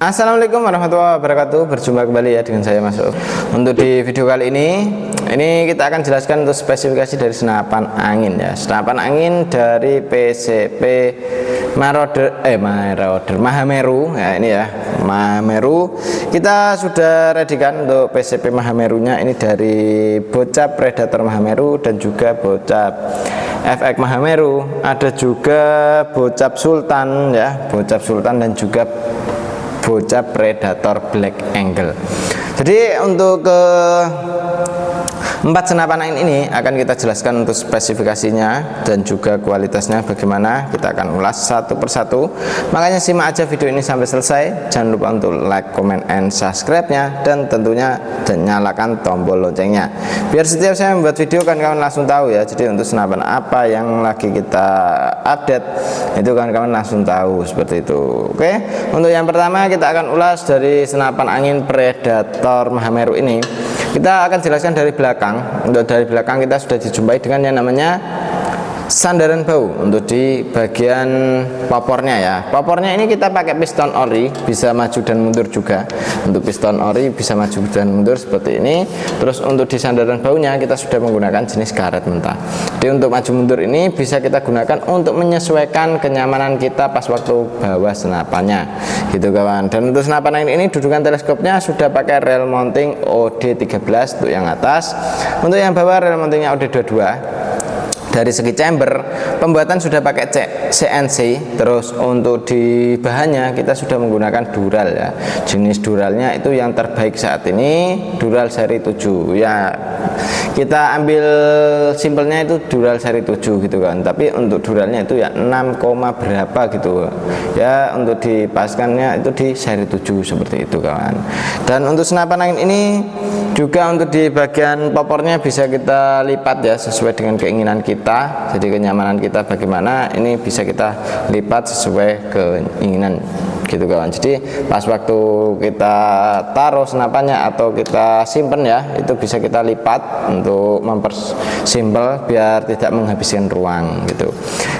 Assalamualaikum warahmatullahi wabarakatuh. Berjumpa kembali ya dengan saya Mas Uf. Untuk di video kali ini kita akan jelaskan untuk spesifikasi dari senapan angin ya. Senapan angin dari PCP Mahameru ya, ini ya Mahameru. Kita sudah ready-kan untuk PCP Mahamerunya, ini dari bocap Predator Mahameru dan juga bocap FX Mahameru. Ada juga bocap Sultan ya, bocap Sultan dan juga bocap Predator Black Angle. Jadi untuk empat senapan angin ini akan kita jelaskan untuk spesifikasinya dan juga kualitasnya bagaimana, kita akan ulas satu persatu. Makanya simak aja video ini sampai selesai. Jangan lupa untuk like, comment, and subscribe-nya, dan tentunya nyalakan tombol loncengnya biar setiap saya membuat video kawan-kawan langsung tahu ya. Jadi untuk senapan apa yang lagi kita update itu kawan-kawan langsung tahu seperti itu. Oke, untuk yang pertama kita akan ulas dari senapan angin Predator Mahameru ini. Kita akan jelaskan dari belakang. Untuk dari belakang kita sudah dijumpai dengan yang namanya sandaran bau untuk di bagian popornya ya. Popornya ini kita pakai piston ori, bisa maju dan mundur juga. Untuk piston ori bisa maju dan mundur seperti ini. Terus untuk di sandaran baunya kita sudah menggunakan jenis karet mentah. Jadi untuk maju mundur ini bisa kita gunakan untuk menyesuaikan kenyamanan kita pas waktu bawa senapannya gitu kawan. Dan untuk senapan angin ini dudukan teleskopnya sudah pakai rel mounting OD13 untuk yang atas. Untuk yang bawah rel mountingnya OD22. Dari segi chamber pembuatan sudah pakai CNC. Terus untuk di bahannya kita sudah menggunakan dural ya. Jenis duralnya itu yang terbaik saat ini, dural seri 7 ya. Kita ambil simpelnya itu dural seri 7 gitu kan. Tapi untuk duralnya itu ya 6, berapa gitu ya. Untuk dipaskannya itu di seri 7 seperti itu kawan. Dan untuk senapan angin ini juga untuk di bagian popornya bisa kita lipat ya sesuai dengan keinginan kita. Jadi kenyamanan kita bagaimana ini bisa kita lipat sesuai keinginan gitu kawan. Jadi pas waktu kita taruh senapannya atau kita simpen ya, itu bisa kita lipat untuk mempersimpel biar tidak menghabiskan ruang gitu.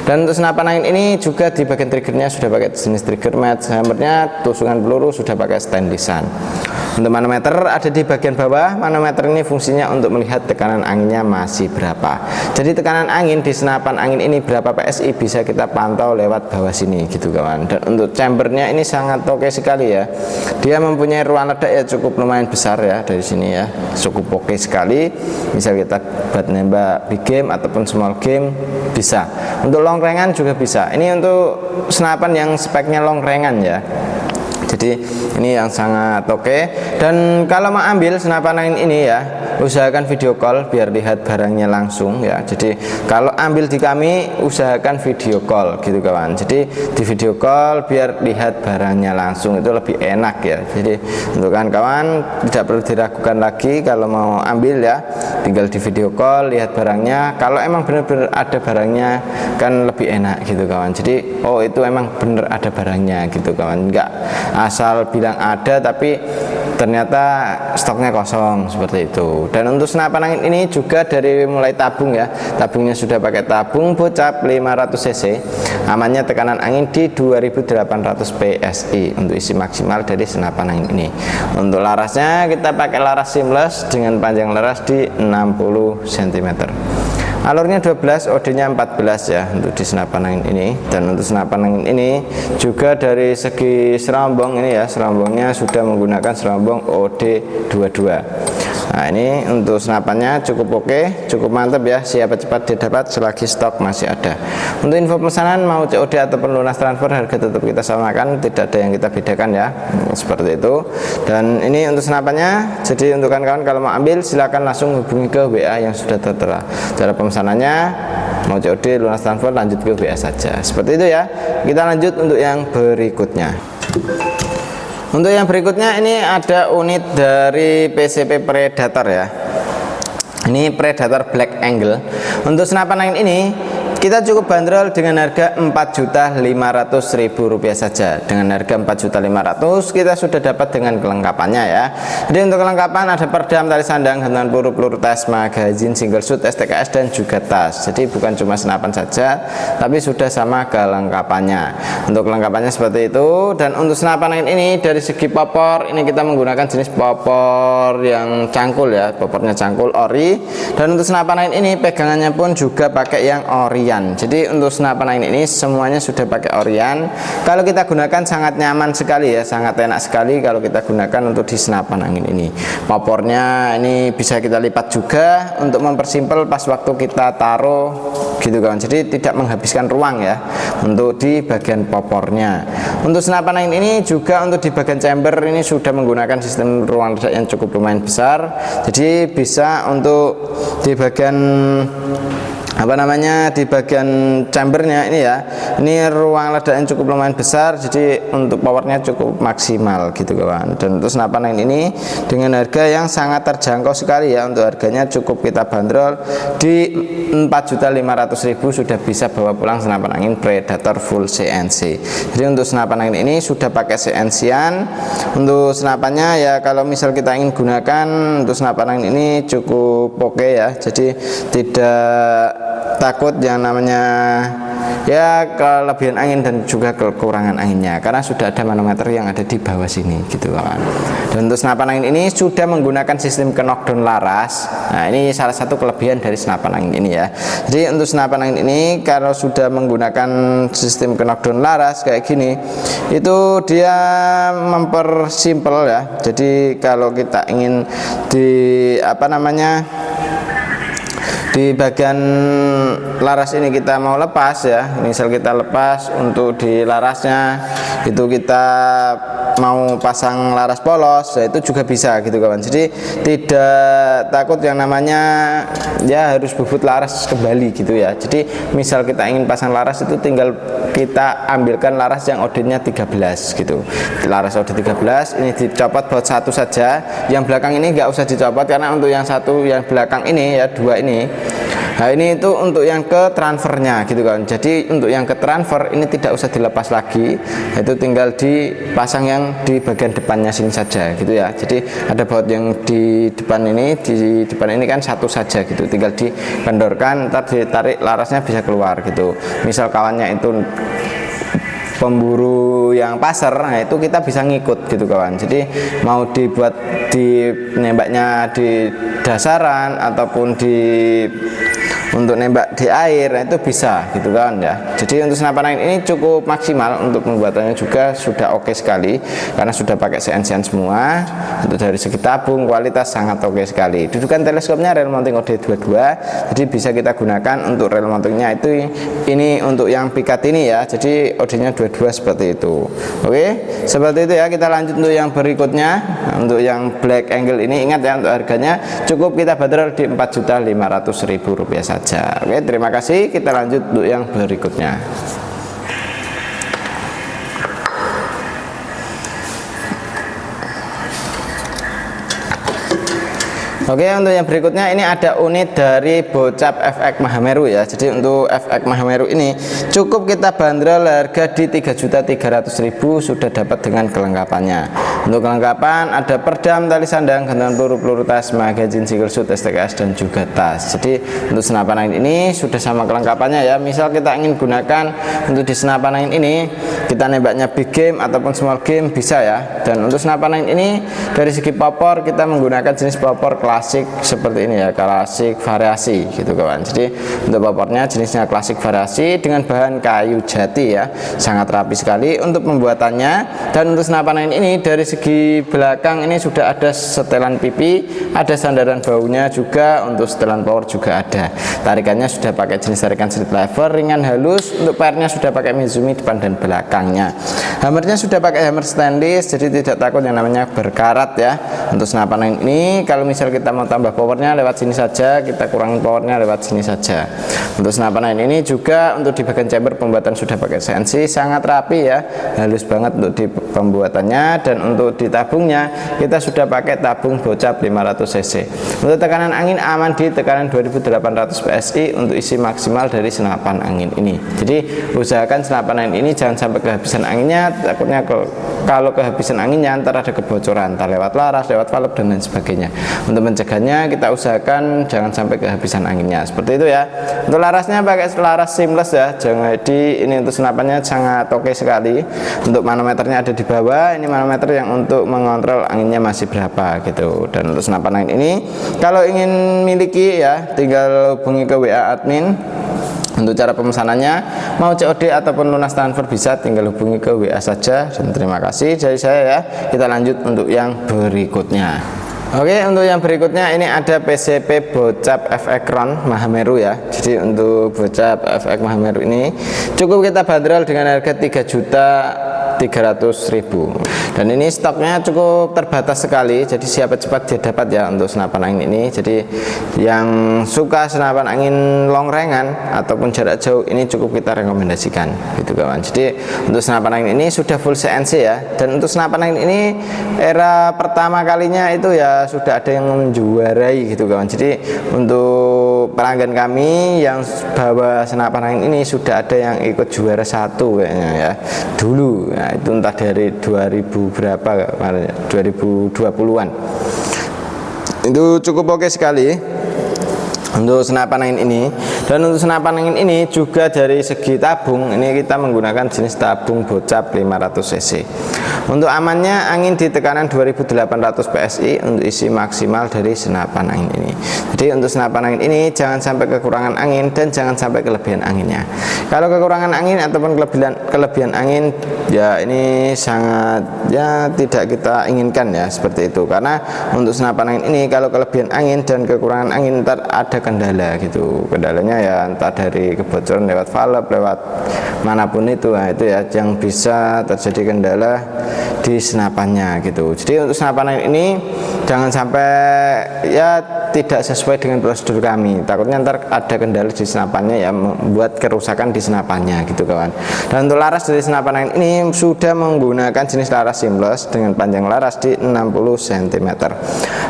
Dan untuk senapan angin ini juga di bagian triggernya sudah pakai jenis trigger match. Hammernya tusungan peluru sudah pakai stainlessan. Untuk manometer ada di bagian bawah. Manometer ini fungsinya untuk melihat tekanan anginnya masih berapa. Jadi tekanan angin di senapan angin ini berapa PSI bisa kita pantau lewat bawah sini gitu kawan. Dan untuk chambernya ini sangat oke sekali ya. Dia mempunyai ruang ledak ya cukup lumayan besar ya dari sini ya. Cukup oke sekali. Bisa kita buat nembak big game ataupun small game bisa. Untuk long range juga bisa. Ini untuk senapan yang speknya long range ya. Jadi ini yang sangat oke. Dan kalau mau ambil senapan angin ini ya, usahakan video call biar lihat barangnya langsung ya. Jadi kalau ambil di kami usahakan video call gitu kawan. Jadi di video call biar lihat barangnya langsung itu lebih enak ya. Jadi untuk kawan-kawan tidak perlu diragukan lagi kalau mau ambil ya, tinggal di video call lihat barangnya. Kalau emang benar-benar ada barangnya kan lebih enak gitu kawan. Jadi oh itu emang bener ada barangnya gitu kawan, enggak asal bilang ada tapi ternyata stoknya kosong seperti itu. Dan untuk senapan angin ini juga dari mulai tabung ya, tabungnya sudah pakai tabung bocap 500 cc, amannya tekanan angin di 2800 PSI untuk isi maksimal dari senapan angin ini. Untuk larasnya kita pakai laras seamless dengan panjang laras di 60 cm. Alurnya 12, OD-nya 14 ya untuk di senapan angin ini. Dan untuk senapan angin ini juga dari segi serombong ini ya, serombongnya sudah menggunakan serombong OD22. Nah ini untuk senapannya cukup oke, cukup mantap ya, siap cepat didapat selagi stok masih ada. Untuk info pesanan mau COD ataupun lunas transfer harga tetap kita samakan, tidak ada yang kita bedakan ya, seperti itu. Dan ini untuk senapannya. Jadi untuk kawan-kawan kalau mau ambil silakan langsung hubungi ke WA yang sudah tertera. Cara pemesanannya mau COD lunas transfer lanjut ke WA saja, seperti itu ya. Kita lanjut untuk yang berikutnya. Untuk yang berikutnya ini ada unit dari PCP Predator ya. Ini Predator Black Angle. Untuk senapan angin ini kita cukup bandrol dengan harga Rp4.500.000 saja. Dengan harga Rp4.500.000 kita sudah dapat dengan kelengkapannya ya. Jadi untuk kelengkapan ada perdam, tali sandang, gantungan peluru tas, magazin, single shoot, STKS dan juga tas. Jadi bukan cuma senapan saja, tapi sudah sama kelengkapannya. Untuk kelengkapannya seperti itu. Dan untuk senapan angin ini dari segi popor, ini kita menggunakan jenis popor yang cangkul ya, popornya cangkul ori. Dan untuk senapan angin ini pegangannya pun juga pakai yang orian. Jadi untuk senapan angin ini semuanya sudah pakai orian. Kalau kita gunakan sangat nyaman sekali ya, sangat enak sekali kalau kita gunakan untuk di senapan angin ini. Popornya ini bisa kita lipat juga untuk mempersimpel pas waktu kita taruh gitu kawan. Jadi tidak menghabiskan ruang ya untuk di bagian popornya. Untuk senapan angin ini juga untuk di bagian chamber ini sudah menggunakan sistem ruang ledak yang cukup lumayan besar. Jadi bisa untuk di bagian di bagian chambernya ini ya, ini ruang ledak yang cukup lumayan besar, jadi untuk powernya cukup maksimal gitu kawan. Dan untuk senapan angin ini dengan harga yang sangat terjangkau sekali ya, untuk harganya cukup kita bandrol di Rp4.500.000 sudah bisa bawa pulang senapan angin Predator full CNC. Jadi untuk senapan angin ini sudah pakai CNC-an. Untuk senapannya ya, kalau misal kita ingin gunakan untuk senapan angin ini cukup oke ya, jadi tidak takut yang namanya ya kelebihan angin dan juga kekurangan anginnya, karena sudah ada manometer yang ada di bawah sini gitu kan. Dan untuk senapan angin ini sudah menggunakan sistem knockdown laras. Nah ini salah satu kelebihan dari senapan angin ini ya. Jadi untuk senapan angin ini kalau sudah menggunakan sistem knockdown laras kayak gini, itu dia mempersimpel ya. Jadi kalau kita ingin di bagian laras ini kita mau lepas ya, misal kita lepas untuk di larasnya itu kita mau pasang laras polos ya, itu juga bisa gitu kawan. Jadi tidak takut yang namanya ya harus bubut laras kembali gitu ya. Jadi misal kita ingin pasang laras itu tinggal kita ambilkan laras yang OD-nya 13 gitu. Laras OD 13 ini dicopot baut satu saja, yang belakang ini nggak usah dicopot karena untuk yang satu yang belakang ini ya, dua ini. Nah ini itu untuk yang ke transfernya gitu kan. Jadi untuk yang ke transfer ini tidak usah dilepas lagi, itu tinggal dipasang yang di bagian depannya sini saja gitu ya. Jadi ada baut yang di depan ini kan satu saja gitu, tinggal dikendorkan, ntar ditarik larasnya bisa keluar gitu. Misal kawannya itu pemburu yang pasar, nah itu kita bisa ngikut gitu kawan. Jadi mau dibuat di nembaknya di dasaran ataupun untuk nembak di air, nah itu bisa gitu kan ya. Jadi untuk senapan angin ini cukup maksimal, untuk pembuatannya juga sudah oke sekali karena sudah pakai CNC-an semua. Untuk dari segi tabung kualitas sangat oke sekali. Dudukan teleskopnya rel mounting OD22, jadi bisa kita gunakan untuk rel mountingnya itu ini untuk yang pikat ini ya. Jadi OD-nya 22 seperti itu. Oke, seperti itu ya. Kita lanjut untuk yang berikutnya. Untuk yang black angle ini ingat ya, untuk harganya cukup kita bandrol di Rp4.500.000 saja. Oke, terima kasih. Kita lanjut untuk yang berikutnya. Oke, untuk yang berikutnya ini ada unit dari Bocap FX Mahameru ya. Jadi untuk FX Mahameru ini cukup kita bandrol harga di Rp3.300.000 sudah dapat dengan kelengkapannya. Untuk kelengkapan ada perdam, tali sandang, gantungan peluru tas, magazin, single shoot, STKS dan juga tas. Jadi untuk senapan angin ini sudah sama kelengkapannya ya. Misal kita ingin gunakan untuk di senapan angin ini, kita nembaknya big game ataupun small game bisa ya. Dan untuk senapan angin ini dari segi popor kita menggunakan jenis popor klasik seperti ini ya, klasik variasi gitu kawan. Jadi untuk popornya jenisnya klasik variasi dengan bahan kayu jati ya, sangat rapi sekali untuk pembuatannya. Dan untuk senapan angin ini dari segi belakang ini sudah ada setelan pipi, ada sandaran baunya juga, untuk setelan power juga ada. Tarikannya sudah pakai jenis tarikan street lever ringan halus, untuk pairnya sudah pakai Mizumi depan dan belakangnya. Hammernya sudah pakai hammer stainless, jadi tidak takut yang namanya berkarat ya. Untuk senapan angin ini kalau misal kita mau tambah powernya lewat sini saja, kita kurangin powernya lewat sini saja. Untuk senapan angin ini juga untuk di bagian chamber pembuatan sudah pakai CNC, sangat rapi ya, halus banget untuk di pembuatannya. Dan untuk di tabungnya kita sudah pakai tabung bocap 500 cc. Untuk tekanan angin aman di tekanan 2800 PSI untuk isi maksimal dari senapan angin ini. Jadi usahakan senapan angin ini jangan sampai kehabisan anginnya, takutnya kalau kehabisan anginnya ntar ada kebocoran, entah lewat laras, lewat valve dan lain sebagainya. Untuk mencegahnya kita usahakan jangan sampai kehabisan anginnya, seperti itu ya. Untuk larasnya pakai laras seamless ya, jadi ini untuk senapannya sangat oke sekali. Untuk manometernya ada di bawah, ini manometer yang untuk mengontrol anginnya masih berapa gitu. Dan untuk senapan angin ini kalau ingin miliki ya tinggal hubungi ke WA admin. Untuk cara pemesanannya mau COD ataupun lunas transfer bisa, tinggal hubungi ke WA saja. Dan terima kasih dari saya ya. Kita lanjut untuk yang berikutnya. Oke, untuk yang berikutnya ini ada PCP bocap FX Ron Mahameru ya. Jadi untuk bocap FX Mahameru ini cukup kita bandrol dengan harga 3.300.000. Dan ini stoknya cukup terbatas sekali, jadi siapa cepat dia dapat ya untuk senapan angin ini. Jadi yang suka senapan angin long range ataupun jarak jauh ini cukup kita rekomendasikan gitu kawan. Jadi untuk senapan angin ini sudah full CNC ya. Dan untuk senapan angin ini era pertama kalinya itu ya sudah ada yang menjuarai gitu kawan. Jadi untuk pelanggan kami yang bawa senapan angin ini sudah ada yang ikut juara 1 kayaknya ya dulu. Nah itu entah dari 2000 berapa kemarin, 2020-an. Itu cukup oke sekali untuk senapan angin ini. Dan untuk senapan angin ini juga dari segi tabung ini kita menggunakan jenis tabung bocap 500 cc. Untuk amannya angin di tekanan 2800 PSI untuk isi maksimal dari senapan angin ini. Jadi untuk senapan angin ini jangan sampai kekurangan angin dan jangan sampai kelebihan anginnya. Kalau kekurangan angin ataupun kelebihan angin ya ini sangat ya tidak kita inginkan ya, seperti itu. Karena untuk senapan angin ini kalau kelebihan angin dan kekurangan angin ntar ada kendala gitu. Kendalanya ya entah dari kebocoran lewat valve, lewat manapun itu. Nah itu ya yang bisa terjadi kendala di senapannya gitu. Jadi untuk senapan angin ini jangan sampai ya tidak sesuai dengan prosedur kami, takutnya ntar ada kendala di senapannya ya membuat kerusakan di senapannya gitu kawan. Dan untuk laras dari senapan angin ini sudah menggunakan jenis laras seamless dengan panjang laras di 60 cm,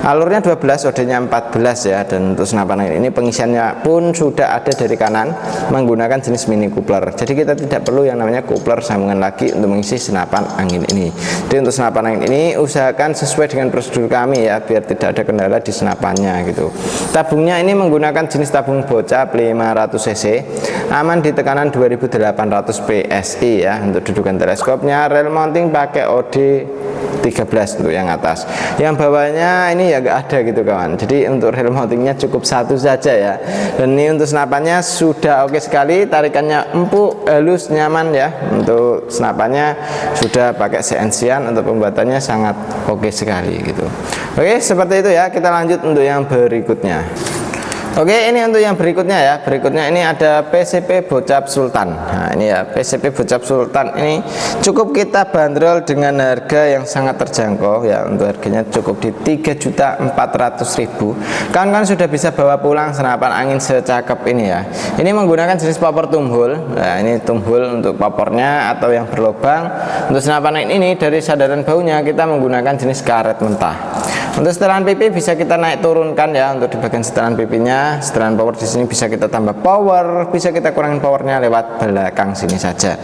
alurnya 12, OD-nya 14 ya. Dan untuk senapan angin ini pengisiannya pun sudah ada dari kanan menggunakan jenis mini coupler, jadi kita tidak perlu yang namanya coupler sambungan lagi untuk mengisi senapan angin ini. Jadi untuk senapan angin ini usahakan sesuai dengan prosedur kami ya, biar tidak ada kendala di senapannya gitu. Tabungnya ini menggunakan jenis tabung bocap 500 cc, aman di tekanan 2800 PSI ya. Untuk dudukan teleskopnya rel mounting pakai OD 13 untuk yang atas, yang bawahnya ini ya enggak ada gitu kawan. Jadi untuk rel mountingnya cukup satu saja ya. Dan ini untuk senapannya sudah oke sekali, tarikannya empuk, halus, nyaman ya. Untuk senapannya sudah pakai CNC-an, untuk pembuatannya sangat oke sekali gitu. Oke, seperti itu ya. Kita lanjut untuk yang berikutnya. Oke, ini untuk yang berikutnya ya. Berikutnya ini ada PCP bocap Sultan. Nah ini ya PCP bocap Sultan ini cukup kita bandrol dengan harga yang sangat terjangkau ya. Untuk harganya cukup di 3.400.000. Kawan-kawan sudah bisa bawa pulang senapan angin secakep ini ya. Ini menggunakan jenis popor tumhole. Nah ini tumhole untuk popornya atau yang berlubang. Untuk senapan angin ini dari sandaran baunya kita menggunakan jenis karet mentah. Untuk setelan pipi bisa kita naik turunkan ya. Untuk di bagian setelan pipinya, setelan power di sini bisa kita tambah power, bisa kita kurangin powernya lewat belakang sini saja.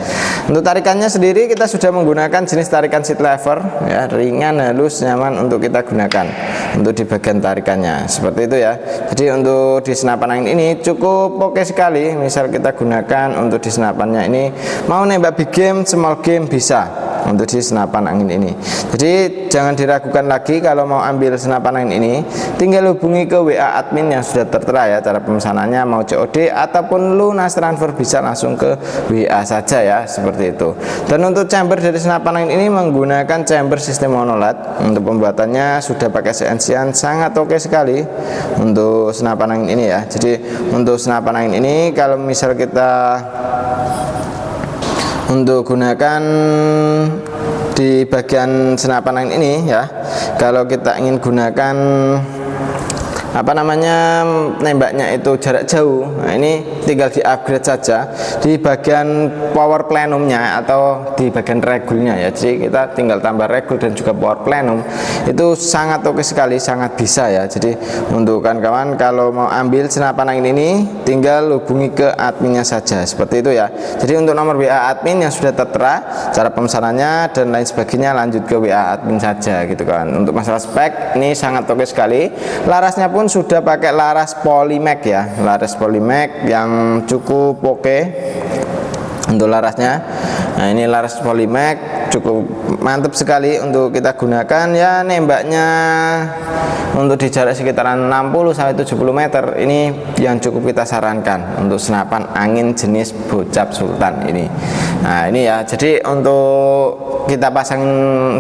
Untuk tarikannya sendiri kita sudah menggunakan jenis tarikan seat lever ya, ringan, halus, nyaman untuk kita gunakan untuk di bagian tarikannya, seperti itu ya. Jadi untuk di senapan angin ini cukup oke sekali. Misal kita gunakan untuk di senapannya ini mau nembak big game, small game bisa untuk di senapan angin ini. Jadi jangan diragukan lagi kalau mau ambil senapan angin ini, tinggal hubungi ke WA admin yang sudah tertera ya. Cara pemesanannya mau COD ataupun lunas transfer bisa langsung ke WA saja ya, seperti itu. Dan untuk chamber dari senapan angin ini menggunakan chamber sistem monoled. Untuk pembuatannya sudah pakai CNC-an, sangat oke sekali untuk senapan angin ini ya. Jadi untuk senapan angin ini kalau misal kita Untuk gunakan di bagian senapan angin ini ya, kalau kita ingin gunakan nembaknya itu jarak jauh, nah ini tinggal di upgrade saja di bagian power plenumnya atau di bagian regulnya ya. Jadi kita tinggal tambah regul dan juga power plenum, itu sangat oke sekali, sangat bisa ya. Jadi untuk kawan-kawan kalau mau ambil senapan angin ini tinggal hubungi ke adminnya saja, seperti itu ya. Jadi untuk nomor WA admin yang sudah tertera, cara pemesanannya dan lain sebagainya lanjut ke WA admin saja gitu kan. Untuk masalah spek ini sangat oke sekali. Larasnya pun sudah pakai laras Polymac ya, laras Polymac yang cukup oke untuk larasnya. Nah ini laras Polymac cukup mantap sekali untuk kita gunakan ya. Nembaknya untuk di jarak sekitaran 60-70 meter ini yang cukup kita sarankan untuk senapan angin jenis Bocap Sultan ini. Nah ini ya, jadi untuk kita pasang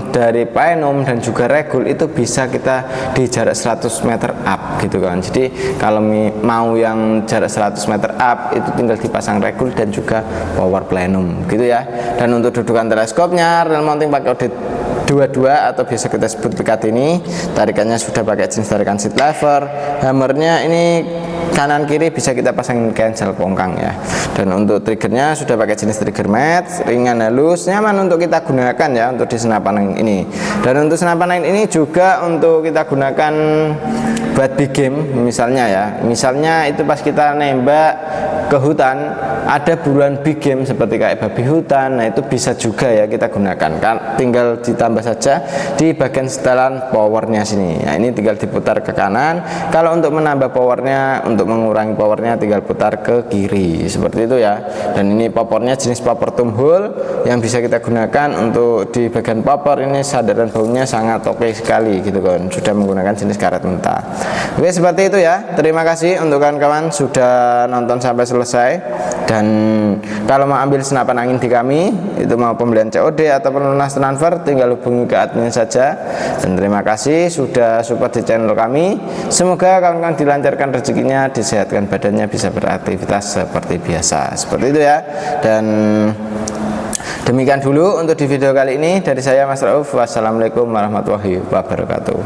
dari plenum dan juga regul itu bisa kita di jarak 100 meter up gitu kan. Jadi kalau mau yang jarak 100 meter up itu tinggal dipasang regul dan juga power plenum gitu ya. Dan untuk dudukan teleskopnya rel mounting pakai OD 22 atau biasa kita sebut PKT ini, tarikannya sudah pakai jenis tarikan seat lever. Hammernya ini kanan kiri bisa kita pasang cancel pongkang ya. Dan untuk triggernya sudah pakai jenis trigger mat, ringan halus, nyaman untuk kita gunakan ya untuk di senapan angin ini. Dan untuk senapan angin ini juga untuk kita gunakan buat big game misalnya ya. Misalnya itu pas kita nembak ke hutan ada buruan big game seperti kayak babi hutan, nah itu bisa juga ya kita gunakan kan, tinggal ditambah saja di bagian setelan powernya sini. Nah ini tinggal diputar ke kanan. Kalau untuk menambah powernya, untuk mengurangi powernya tinggal putar ke kiri seperti itu ya. Dan ini popornya jenis popor thumb hole yang bisa kita gunakan untuk di bagian popor ini. Sandaran baunya sangat oke sekali gitu kan, sudah menggunakan jenis karet mentah. Oke seperti itu ya. Terima kasih untuk kawan-kawan sudah nonton sampai selesai. Dan kalau mau ambil senapan angin di kami, itu mau pembelian COD ataupun lunas transfer, tinggal hubungi ke admin saja. Dan terima kasih sudah support di channel kami. Semoga kawan-kawan dilancarkan rezekinya, disehatkan badannya, bisa beraktivitas seperti biasa. Seperti itu ya. Dan demikian dulu untuk di video kali ini dari saya Mas Rauf. Wassalamualaikum warahmatullahi wabarakatuh.